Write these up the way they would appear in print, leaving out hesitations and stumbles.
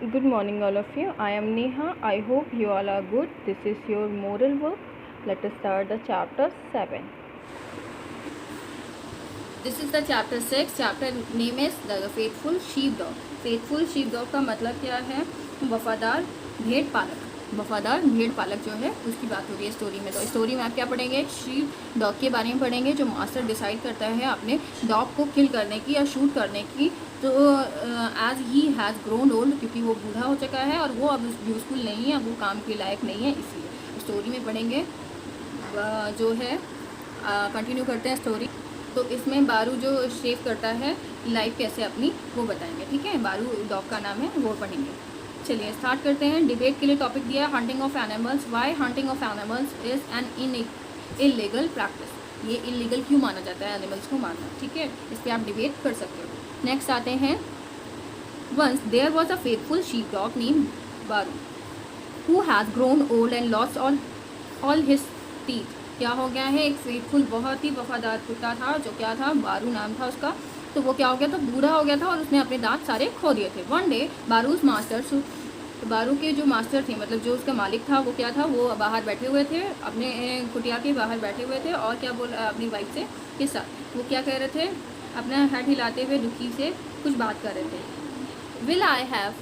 Good morning, all of you. I am Neha. I hope you all are good. This is your moral work. Let us start the chapter 7. This is the chapter 6. Chapter name is the faithful sheepdog. Faithful sheepdog का मतलब क्या है? वफादार भेड़ पालक। वफादार भेड़ पालक जो है उसकी बात हो रही है स्टोरी में। तो स्टोरी में आप क्या पढ़ेंगे? शीप डॉग के बारे में पढ़ेंगे, जो मास्टर डिसाइड करता है अपने डॉग को किल करने की या शूट करने की। तो as he has grown old, क्योंकि वो बूढ़ा हो चुका है और वो अब यूज़फुल नहीं है, वो काम के लायक नहीं है, इसलिए स्टोरी में पढ़ेंगे। जो है कंटिन्यू करते हैं स्टोरी। तो इसमें बारू जो शेव करता है लाइफ कैसे अपनी, वो बताएंगे। ठीक है, बारू डॉग का नाम है, वो पढ़ेंगे। चलिए स्टार्ट करते हैं। डिबेट के लिए टॉपिक दिया है hunting of animals. Why hunting of animals is an illegal practice. ये इलीगल क्यों माना जाता है एनिमल्स को मारना? ठीक है, इस पर आप डिबेट कर सकते हो। नेक्स्ट आते हैं। Once there was a faithful sheep dog name Baru who has grown old and lost all his teeth. क्या हो गया है? एक फेथफुल बहुत ही वफादार कुत्ता था, जो क्या था, बारू नाम था उसका। तो वो क्या हो गया था? बूढ़ा हो गया था और उसने अपने दांत सारे खो दिए थे। वन डे बारूज मास्टर, तो बारू के जो मास्टर थे, मतलब जो उसका मालिक था, वो क्या था, वो बाहर बैठे हुए थे, अपने कुटिया के बाहर बैठे हुए थे और क्या बोल अपनी वाइफ से के साथ वो क्या कह रहे थे, अपना हेड हिलाते हुए दुखी से कुछ बात कर रहे थे। Will I have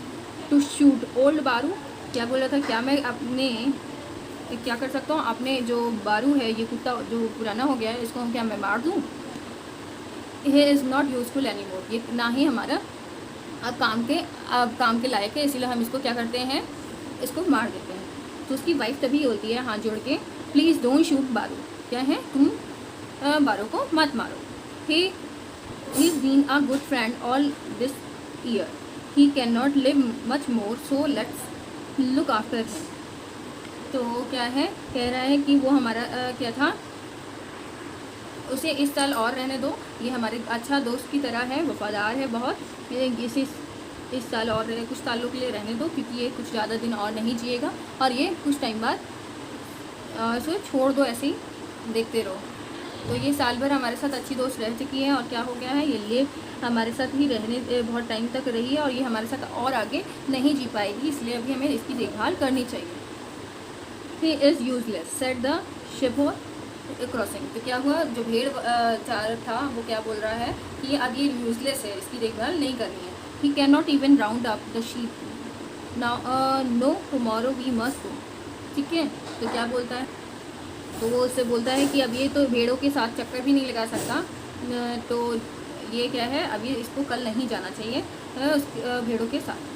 to shoot old Baru. क्या बोल रहा था? क्या मैं अपने क्या कर सकता हूँ, अपने जो बारू है, ये कुत्ता जो पुराना हो गया है, इसको क्या मैं मार दूँ? He is not useful any more. ये ना ही हमारा अब काम के लायक है, इसीलिए हम इसको क्या करते हैं, इसको मार देते हैं। तो उसकी वाइफ तभी होती है हाथ जोड़ के, प्लीज़ डोंट शूट बारू। क्या है, तुम बारू को मत मारो। He is been a good friend all this year. He can not live much more, so let's look after him. तो क्या है, कह रहा है कि वो हमारा क्या था, उसे इस साल और रहने दो, ये हमारे अच्छा दोस्त की तरह है, वफादार है बहुत, इसे इस साल और कुछ सालों के लिए रहने दो, क्योंकि ये कुछ ज़्यादा दिन और नहीं जिएगा और ये कुछ टाइम बाद इसे छोड़ दो, ऐसे ही देखते रहो। तो ये साल भर हमारे साथ अच्छी दोस्त रह चुकी है और क्या हो गया है, ये हमारे साथ ही रहने बहुत टाइम तक रही है और ये हमारे साथ और आगे नहीं जी पाएगी, इसलिए अभी हमें इसकी देखभाल करनी चाहिए। He is useless said the shepherd crossing. तो क्या हुआ, जो भेड़ चार था वो क्या बोल रहा है कि अब ये यूजलेस है, इसकी देखभाल नहीं करनी है। He can not even round up the sheep now, no tomorrow we must go. ठीक है, तो क्या बोलता है, तो वो उससे बोलता है कि अब ये तो भेड़ों के साथ चक्कर भी नहीं लगा सकता, तो ये क्या है, अभी इसको कल नहीं जाना चाहिए उस भेड़ों के साथ।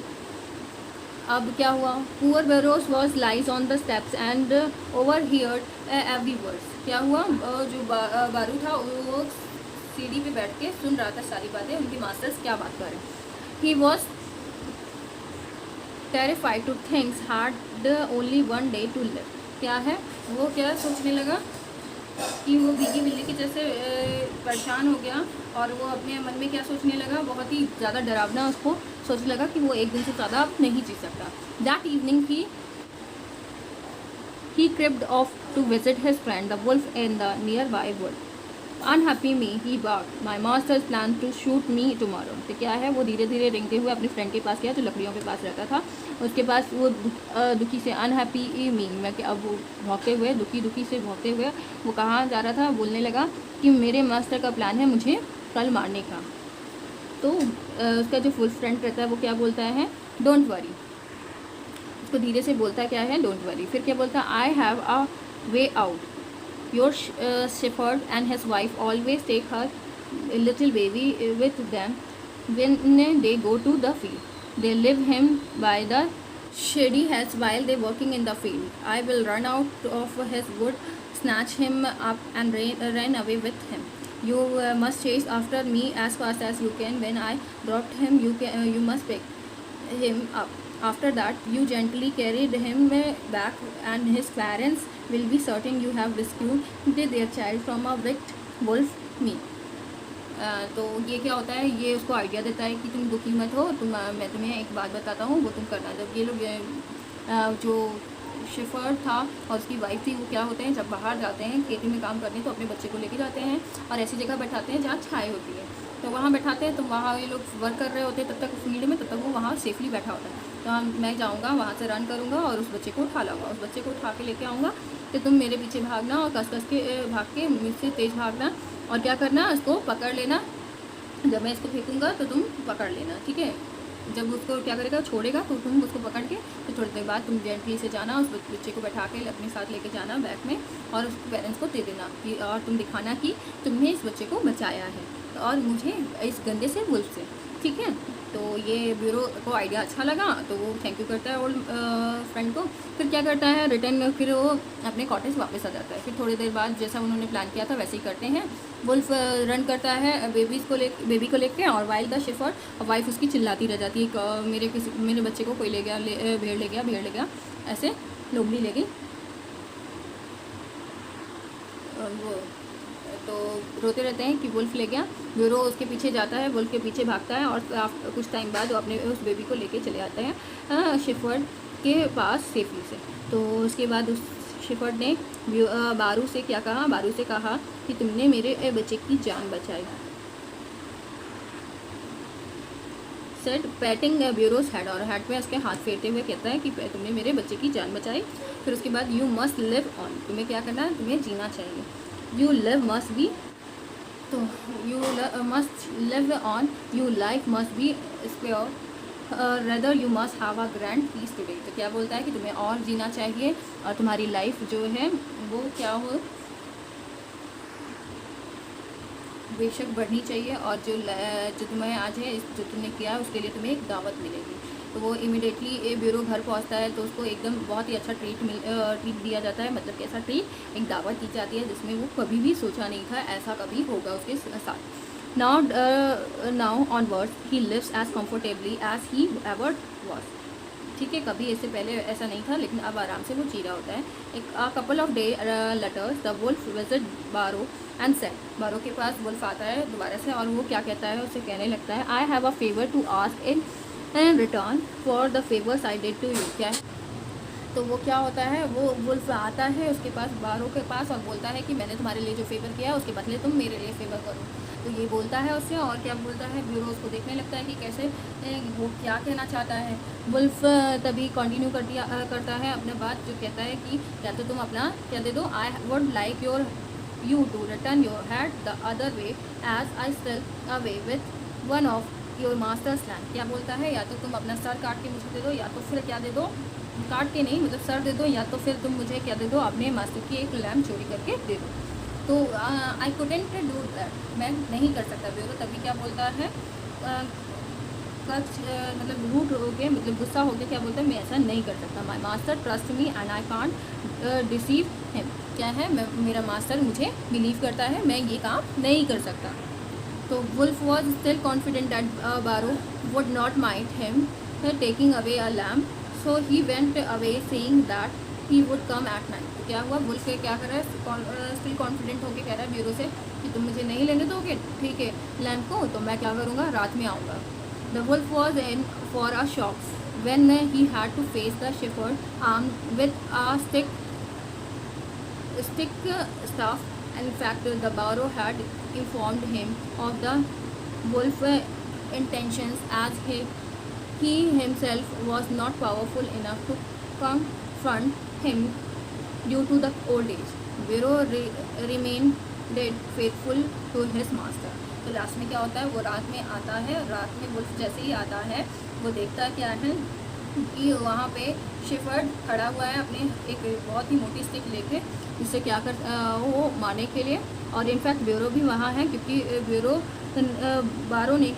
अब क्या हुआ, poor Beros was lies on the steps and overheard every words. क्या हुआ, जो बारू था वो सीढ़ी पे बैठ के सुन रहा था सारी बातें, उनके मास्टर्स क्या बात कर रहे हैं। He was terrified to things hard only one day to live. क्या है, वो क्या सोचने लगा कि वो भीगी बिल्ली की जैसे परेशान हो गया और वो अपने मन में क्या सोचने लगा, बहुत ही ज़्यादा डरावना उसको सोचने लगा कि वो एक दिन से ज़्यादा अब नहीं जी सकता। That evening he crept off to visit his friend the wolf in the nearby wood. Unhappy me, he barked. My master's plan to shoot me tomorrow. तो क्या है, वो धीरे धीरे रेंगते हुए अपने फ्रेंड के पास गया जो लकड़ियों के पास रहता था, उसके पास वो दुखी से, अनहैप्पी मी, मैं कि अब वो भौंकते हुए, दुखी से भौंकते हुए वो कहाँ जा रहा था, बोलने लगा कि मेरे मास्टर का प्लान है मुझे कल मारने का। तो उसका जो फुल फ्रेंड रहता है वो क्या बोलता है, डोंट वरी। उसको धीरे से बोलता क्या है, डोंट वरी। फिर क्या बोलता है, I have a way out. Your shepherd and his wife always take her little baby with them when they go to the field. They leave him by the shady hedge while they working in the field. I will run out of his wood, snatch him up and run away with him. You must chase after me as fast as you can. When I dropped him, you must pick him up. After that, you gently carried him back, and his parents will be certain you have rescued their child from a wicked wolf, me. तो ये क्या होता है, ये उसको idea देता है कि तुम दुखी मत हो, मैं तुम्हें एक बात बताता हूँ, वो तुम करना। जब ये लोग जो शेफर्ड था और उसकी वाइफ थी, वो क्या होते हैं, जब बाहर जाते हैं खेती में काम करने, तो अपने बच्चे को लेके जाते हैं और ऐसी जगह बैठाते हैं जहाँ छाए होती है, तो वहाँ बैठाते हैं। तो वहाँ ये लोग वर्क कर रहे होते हैं, तब तक फील्ड में, तब तक वो वहाँ सेफली बैठा होता है। तो मैं जाऊँगा वहाँ से रन करूँगा और उस बच्चे को उठा लाऊंगा, उस बच्चे को उठा के लेके आऊँगा। तो तुम मेरे पीछे भागना और कस कस के भाग के मुझसे तेज़ भागना और क्या करना, उसको पकड़ लेना। जब मैं इसको फेंकूँगा तो तुम पकड़ लेना, ठीक है। जब उसको क्या करेगा, छोड़ेगा, तो तुम उसको पकड़ के तो थोड़ी देर बाद तुम जेंटली से जाना, उस बच्चे को बैठा के अपने साथ लेके जाना बैग में और उसके पेरेंट्स को दे देना कि और तुम दिखाना कि तुमने इस बच्चे को बचाया है और मुझे इस गंदे से वुल्फ से, ठीक है। तो ये ब्यूरो को आइडिया अच्छा लगा तो वो थैंक यू करता है ओल्ड फ्रेंड को। फिर क्या करता है, रिटर्न फिर वो अपने कॉटेज वापस आ जाता है। फिर थोड़ी देर बाद जैसा उन्होंने प्लान किया था वैसे ही करते हैं। वुल्फ रन करता है बेबी को लेके और वाइल द शेफर्ड और वाइफ उसकी चिल्लाती रह जाती है, मेरे बच्चे को कोई ले गया, भेड़ ले गया, ऐसे लोमड़ी ले गई। वो तो रोते रहते हैं कि वुल्फ ले गया। ब्यूरो उसके पीछे जाता है, वुल्फ के पीछे भागता है और कुछ टाइम बाद वो अपने उस बेबी को लेके चले आते हैं शेफर्ड के पास सेफली से। तो उसके बाद उस शेफर्ड ने बारू से क्या कहा, बारू से कहा कि तुमने मेरे बच्चे की जान बचाई। सेड पैटिंग ब्यूरोज हेड, और हेड पे उसके हाथ फेरते हुए कहता है कि तुमने मेरे बच्चे की जान बचाई। फिर उसके बाद यू मस्ट लिव ऑन, तुम्हें क्या करना है, तुम्हें जीना चाहिए। यू लिव मस्ट बी, तो you must live on, you life must be pure, rather you must have a grand peace today. तो क्या बोलता है कि तुम्हें और जीना चाहिए और तुम्हारी लाइफ जो है वो क्या हो, बेशक बढ़नी चाहिए और जो तुम्हें आज है जो तुमने किया है उसके लिए तुम्हें एक दावत मिलेगी। तो वो इमिडिएटली ब्यूरो घर पहुंचता है तो उसको एकदम बहुत ही अच्छा ट्रीट दिया जाता है। मतलब कैसा ट्रीट, एक दावत दी जाती है जिसमें वो कभी भी सोचा नहीं था ऐसा कभी होगा उसके साथ। Now onwards he lives as comfortably as he ever was, ठीक है। कभी इससे पहले ऐसा नहीं था लेकिन अब आराम से वो जी रहा होता है। एक couple of day letters the wolf visit Barrow and said, Barrow के पास वुल्फ आता है दोबारा से और वो क्या कहता है, उसे कहने लगता है I have a favour to ask in return for the favours I did to you. क्या है, तो वो क्या होता है, वो वुल्फ आता है उसके पास, बारो के पास, और बोलता है कि मैंने तुम्हारे लिए जो फेवर किया है उसके बदले तुम मेरे लिए फेवर करो। तो ये बोलता है उससे और क्या बोलता है, ब्यूरो उसको देखने लगता है कि कैसे वो क्या कहना चाहता है। वुल्फ तभी कंटिन्यू करता है अपने बात, जो कहता है कि या तो तुम अपना क्या दे दो, I would like you to return your head the other way as I still away with one of your master's land। क्या बोलता है, या तो तुम अपना सर काट के मुझे दे दो या तो फिर क्या दे दो, काट के नहीं मतलब सर दे दो, या तो फिर तुम मुझे क्या दे दो, अपने मास्टर की एक लैम्प चोरी करके दे दो। तो आई कुडंट डू दैट, मैं नहीं कर सकता। ब्यूरो तभी क्या बोलता है, मतलब रूट हो के मतलब गुस्सा हो के क्या बोलता है, मैं ऐसा नहीं कर सकता। My master trust me and I can't deceive him. क्या है, मेरा मास्टर मुझे बिलीव करता है, मैं ये काम नहीं कर सकता। तो wolf was still confident that Barrow would not mind him taking away a lamp, so he went away saying that he would come at night. तो क्या हुआ, वुल्फ क्या कर रहा है, स्टिल कॉन्फिडेंट होकर कह रहा है ब्यूरो से कि तुम मुझे नहीं लेने दोगे, ठीक है, लैम्प को, तो मैं क्या करूँगा, रात में आऊँगा। The wolf was in for a shock when he had to face the shepherd armed with a stick staff. In fact, the barrow had informed him of the wolf's intentions as he himself was not powerful enough to confront him due to the old age. Barrow remained faithful to his master. तो last में क्या होता है, वो रात में आता है, रात में वुल्फ जैसे ही आता है वो देखता क्या है कि वहाँ पे शेफर्ड खड़ा हुआ है अपने एक बहुत ही मोटी स्टिक लेके, जिससे क्या कर वो मारने के लिए। और इनफैक्ट ब्यूरो भी वहाँ है क्योंकि बारो ने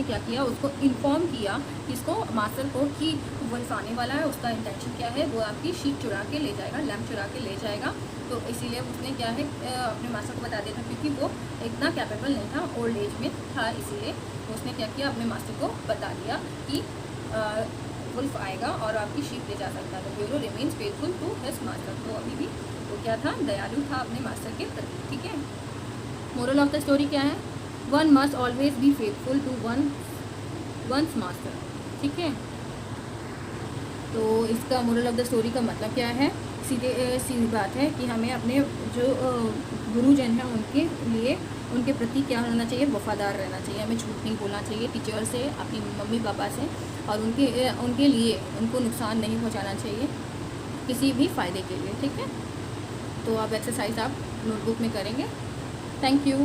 क्या किया, उसको इन्फॉर्म किया इसको मास्टर को कि वुल्फ आने वाला है, उसका इंटेंशन क्या है, वो आपकी शीप चुरा के ले जाएगा, लैम्प चुरा के ले जाएगा। तो इसीलिए उसने क्या है अपने मास्टर को बता दिया था क्योंकि वो इतना कैपेबल नहीं था, ओल्ड एज में था, इसीलिए उसने क्या किया, अपने मास्टर को बता दिया कि वुल्फ आएगा और आपकी शीप ले जा सकता है। तो Bureau remains faithful to his master. तो अभी भी वो क्या था, दयालु था अपने मास्टर के प्रति, ठीक है। मोरल ऑफ द स्टोरी क्या है, one must always be faithful to one's master, ठीक है। तो इसका मोरल ऑफ द स्टोरी का मतलब क्या है, सीधी बात है कि हमें अपने जो गुरुजन हैं उनके लिए, उनके प्रति क्या होना चाहिए, वफ़ादार रहना चाहिए। हमें झूठ नहीं बोलना चाहिए टीचर से, अपनी मम्मी पापा से, और उनके लिए उनको नुकसान नहीं पहुंचाना चाहिए किसी भी फ़ायदे के लिए। ठीक है, तो अब एक्सरसाइज आप नोटबुक में करेंगे। Thank you.